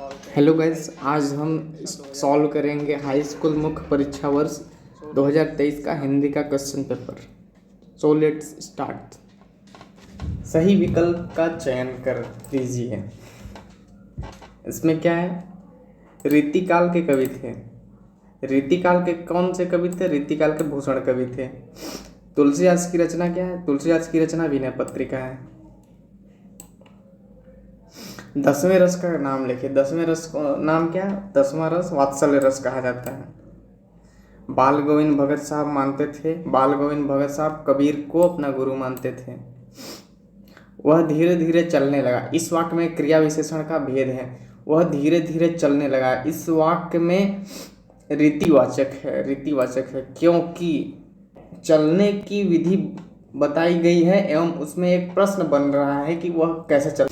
Hello guys, आज हम solve करेंगे हाई स्कूल मुख्य परीक्षा वर्ष 2023 का हिंदी का question paper. So let's start. सही विकल्प का चयन कर दीजिए। इसमें क्या है? रीतिकाल के कवि थे। रीतिकाल के कौन से कवि थे? रीतिकाल के भूषण कवि थे। तुलसीदास की रचना क्या है? तुलसीदास की रचना विनय पत्रिका है। 10वें रस का नाम लिखिए। 10वें रस का नाम क्या है? 10वां रस वात्सल्य रस कहा जाता है। बाल गोविंद भगत साहब मानते थे, बाल गोविंद भगत साहब कबीर को अपना गुरु मानते थे। वह धीरे धीरे चलने लगा। इस वाक्य में क्रिया विशेषण का भेद है। वह धीरे धीरे चलने लगा, इस वाक्य में रीतिवाचक है। रीतिवाचक है क्योंकि चलने की विधि बताई गई है एवं उसमें एक प्रश्न बन रहा है कि वह कैसे चल।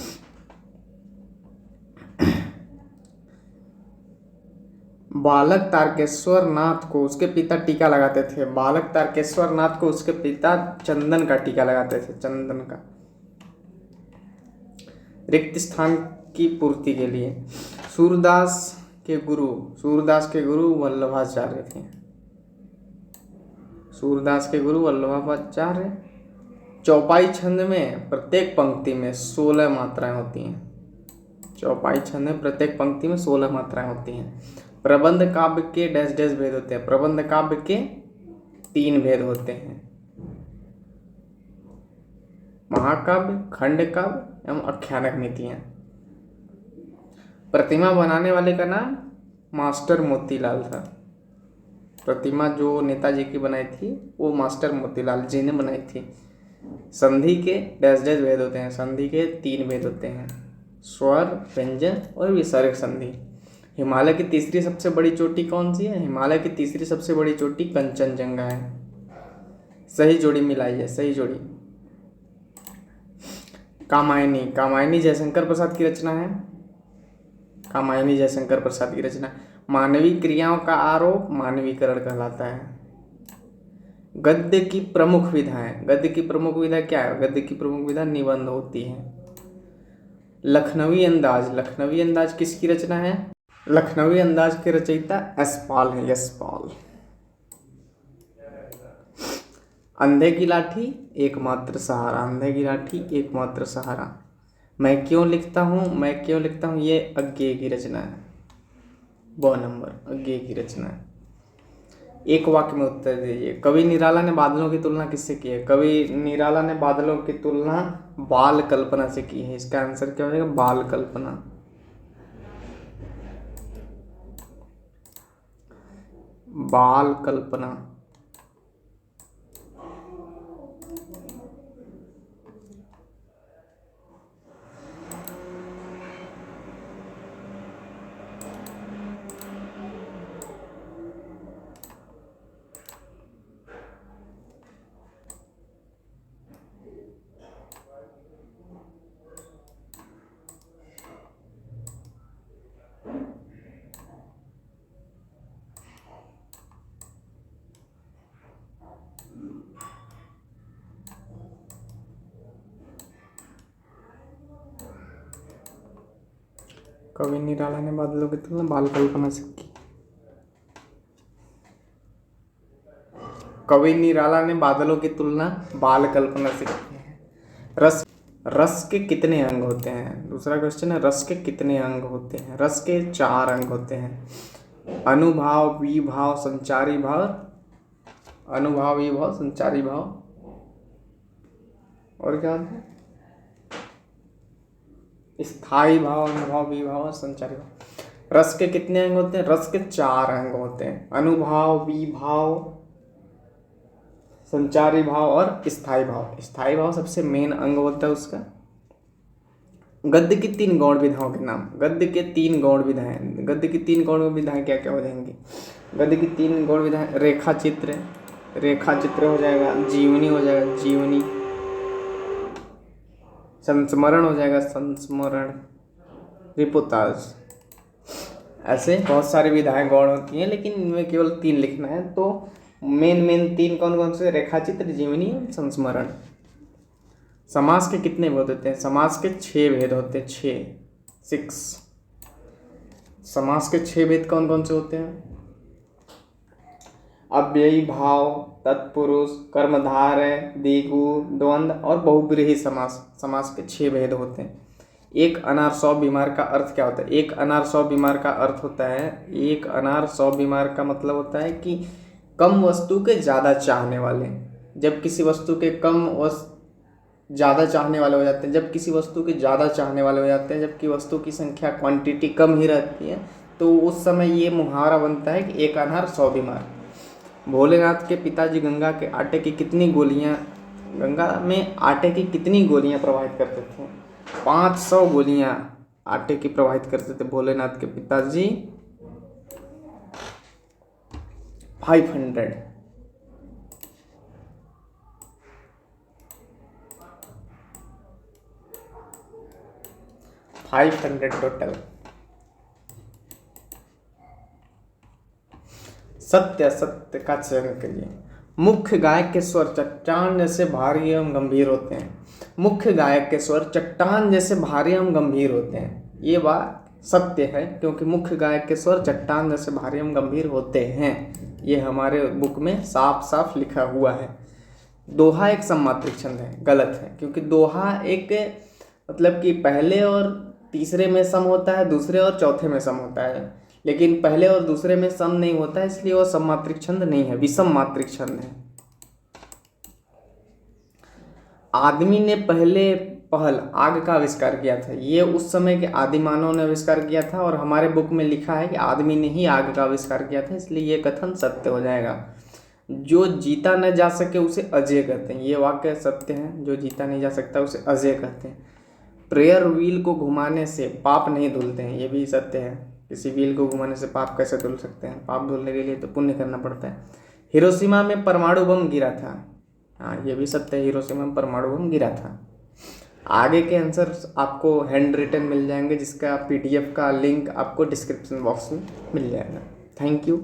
बालक तारकेश्वर नाथ को उसके पिता टीका लगाते थे। बालक तारकेश्वर नाथ को उसके पिता चंदन का टीका लगाते थे। चंदन का रिक्त स्थान की पूर्ति के लिए सूरदास के गुरु वल्लभाचार्य थे। सूरदास के गुरु वल्लभाचार्य। चौपाई छंद में प्रत्येक पंक्ति में 16 मात्राएं होती हैं। चौपाई छंद में प्रत्येक पंक्ति में 16 मात्राएं होती हैं। प्रबंध काव्य के डैश डैश भेद होते हैं। प्रबंध काव्य के 3 भेद होते हैं: महाकाव्य, खंड काव्य एवं आख्यानक नीतियां। प्रतिमा बनाने वाले का नाम मास्टर मोतीलाल था। प्रतिमा जो नेताजी की बनाई थी वो मास्टर मोतीलाल जी ने बनाई थी। संधि के डैश डैश भेद होते हैं। संधि के 3 भेद होते हैं: स्वर, व्यंजन और विसर्ग संधि। हिमालय की तीसरी सबसे बड़ी चोटी कौन सी है? हिमालय की तीसरी सबसे बड़ी चोटी कंचनजंगा है। सही जोड़ी मिलाई है, सही जोड़ी। कामायनी जयशंकर प्रसाद की रचना है। कामायनी जयशंकर प्रसाद की रचना। मानवीय क्रियाओं का आरोप मानवीकरण कहलाता है। गद्य की प्रमुख विधाएं। गद्य की प्रमुख विधा क्या है? गद्य की प्रमुख विधा निबंध होती है। लखनवी अंदाज किसकी रचना है? लखनवी अंदाज के रचयिता यशपाल है। यशपाल। अंधे की लाठी एकमात्र सहारा। अंधे की लाठी एकमात्र सहारा। मैं क्यों लिखता हूँ ये अज्ञेय की रचना है। 2 नंबर अज्ञेय की रचना है। एक वाक्य में उत्तर दीजिए। कवि निराला ने बादलों की तुलना किससे की है? कवि निराला ने बादलों की तुलना बाल कल्पना से की है। इसका आंसर क्या हो जाएगा? बाल कल्पना। बाल कल्पना। कवि निराला ने बादलों की तुलना बाल कल्पना से की। कवि निराला ने बादलों की तुलना बाल कल्पना से की है। रस के कितने अंग होते हैं? दूसरा क्वेश्चन है, रस के कितने अंग होते हैं? रस के 4 अंग होते हैं: अनुभाव, विभाव, संचारी भाव। अनुभाव, विभाव, संचारी भाव और क्या होता है? स्थायी भाव, अनुभाव, विभाव और संचारी भाव। रस के कितने अंग होते हैं? रस के 4 अंग होते हैं: अनुभाव, विभाव, संचारी भाव और स्थायी भाव। स्थायी भाव सबसे मेन अंग होता है उसका। गद्य की 3 गौण विधाओं के नाम। गद्य के 3 गौण विधाएं। गद्य की 3 गौण विधाएं क्या क्या हो जाएंगी? गद्य की 3 गौण विधाएं: रेखा चित्र हो जाएगा, जीवनी हो जाएगा, जीवनी, संस्मरण हो जाएगा, संस्मरण, रिपोर्टाज। ऐसे बहुत सारी विधाएं गौण होती हैं, लेकिन इनमें केवल 3 लिखना है। तो मेन 3 कौन कौन से? रेखाचित्र, जीवनी, संस्मरण। समास के कितने भेद होते हैं? समास के 6 भेद होते हैं। 6। समास के 6 भेद कौन कौन से होते हैं? अव्ययी भाव, तत्पुरुष, कर्मधारय, द्विगु, द्वंद्व और बहुब्रीहि समास। समास के 6 भेद होते हैं। एक अनार 100 बीमार का अर्थ क्या होता है? एक अनार 100 बीमार का अर्थ होता है, एक अनार 100 बीमार का मतलब होता है कि कम वस्तु के ज़्यादा चाहने वाले। जब किसी वस्तु के ज़्यादा चाहने वाले हो जाते हैं, जब किसी वस्तु के ज़्यादा चाहने वाले हो जाते हैं, जबकि वस्तु की संख्या क्वांटिटी कम ही रहती है, तो उस समय ये मुहावरा बनता है कि एक अनार 100 बीमार। भोलेनाथ के पिताजी गंगा में आटे की कितनी गोलियां प्रवाहित करते थे? 500 गोलियां आटे की प्रवाहित करते थे भोलेनाथ के पिताजी। 500 टोटल। सत्य असत्य का चयन करिए। मुख्य गायक के स्वर चट्टान जैसे भारी एवं गंभीर होते हैं। मुख्य गायक के स्वर चट्टान जैसे भारी एवं गंभीर होते हैं। ये बात सत्य है, क्योंकि मुख्य गायक के स्वर चट्टान जैसे भारी एवं गंभीर होते हैं। ये हमारे बुक में साफ साफ लिखा हुआ है। दोहा एक सममात्रिक छंद है, गलत है, क्योंकि दोहा एक मतलब कि पहले और तीसरे में सम होता है, दूसरे और चौथे में सम होता है, लेकिन पहले और दूसरे में सम नहीं होता है, इसलिए वो सममात्रिक छंद नहीं है, विषम मात्रिक छंद है। आदमी ने पहल आग का आविष्कार किया था। ये उस समय के आदि मानव ने आविष्कार किया था, और हमारे बुक में लिखा है कि आदमी ने ही आग का आविष्कार किया था, इसलिए ये कथन सत्य हो जाएगा। जो जीता न जा सके उसे अजय कहते हैं। ये वाक्य सत्य है, जो जीता नहीं जा सकता उसे अजय कहते हैं। प्रेयर व्हील को घुमाने से पाप नहीं धुलते हैं। ये भी सत्य है। किसी व्हील को घुमाने से पाप कैसे धुल सकते हैं? पाप धुलने के लिए तो पुण्य करना पड़ता है। हिरोशिमा में परमाणु बम गिरा था। हाँ, ये भी सत्य है, हिरोशिमा में परमाणु बम गिरा था। आगे के आंसर आपको हैंड रिटन मिल जाएंगे, जिसका PDF का लिंक आपको डिस्क्रिप्शन बॉक्स में मिल जाएगा। Thank you.